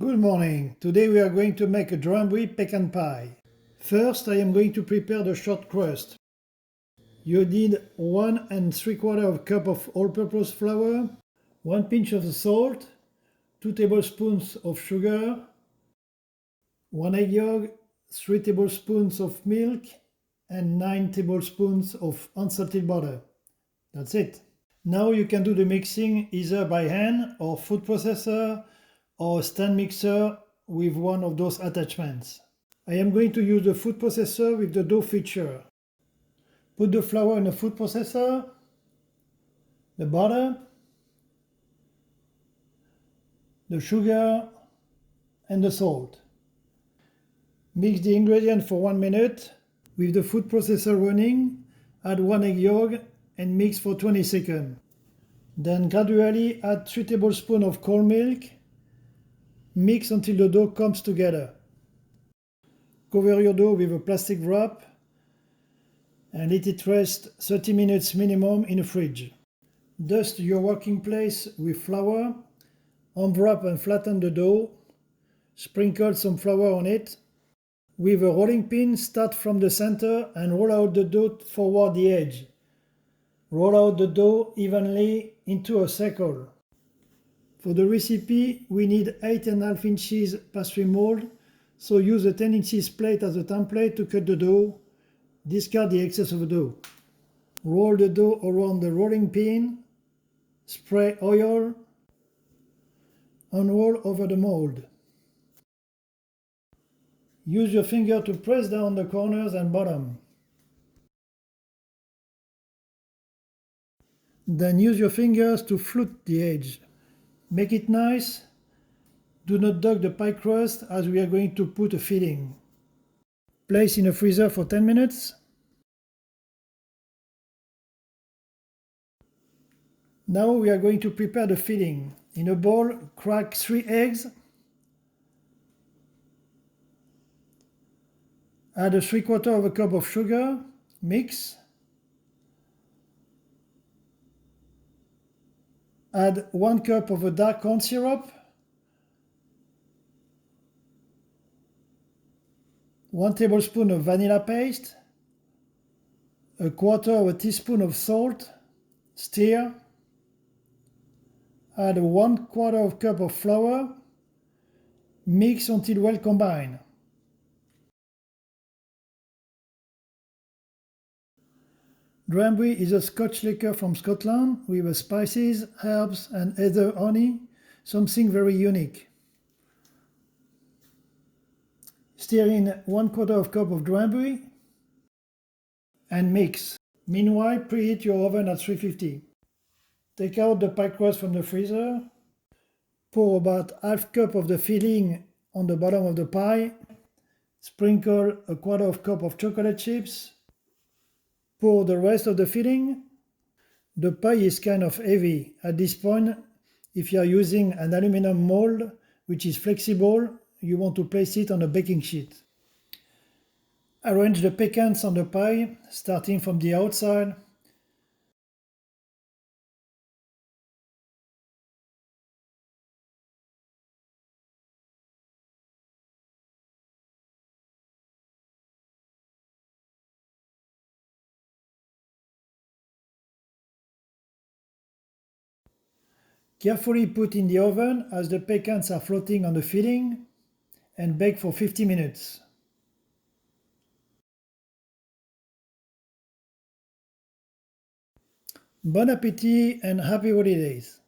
Good morning. Today we are going to make a Drambuie Pecan Pie. First, I am going to prepare the short crust. You need 1 3/4 cup of all-purpose flour, 1 pinch of salt, 2 tablespoons of sugar, 1 egg yolk, 3 tablespoons of milk, and 9 tablespoons of unsalted butter. That's it. Now you can do the mixing either by hand or food processor or stand mixer with one of those attachments. I am going to use the food processor with the dough feature. Put the flour in the food processor, the butter, the sugar, and the salt. Mix the ingredients for 1 minute. With the food processor running, add 1 egg yolk and mix for 20 seconds. Then gradually add 3 tablespoons of cold milk. Mix until the dough comes together. Cover your dough with a plastic wrap and let it rest 30 minutes minimum in the fridge. Dust your working place with flour, unwrap and flatten the dough, sprinkle some flour on it. With a rolling pin, start from the center and roll out the dough toward the edge. Roll out the dough evenly into a circle. For the recipe, we need 8.5 inches pastry mold, so use a 10 inches plate as a template to cut the dough. Discard the excess of the dough. Roll the dough around the rolling pin, spray oil, and roll over the mold. Use your finger to press down the corners and bottom. Then use your fingers to flute the edge. Make it nice. Do not dug the pie crust as we are going to put a filling. Place in the freezer for 10 minutes. Now we are going to prepare the filling. In a bowl, crack 3 eggs. Add a 3/4 cup of sugar. Mix. Add 1 cup of a dark corn syrup. 1 tablespoon of vanilla paste. 1/4 teaspoon of salt. Stir. Add 1/4 cup of flour. Mix until well combined. Drambuie is a Scotch liquor from Scotland with spices, herbs, and heather honey, something very unique. Stir in 1/4 cup of Drambuie and mix. Meanwhile, preheat your oven at 350. Take out the pie crust from the freezer. Pour about half cup of the filling on the bottom of the pie. Sprinkle 1/4 cup of chocolate chips. Pour the rest of the filling. The pie is kind of heavy. At this point, if you are using an aluminum mold, which is flexible, you want to place it on a baking sheet. Arrange the pecans on the pie, starting from the outside. Carefully put in the oven as the pecans are floating on the filling and bake for 50 minutes. Bon appétit and happy holidays!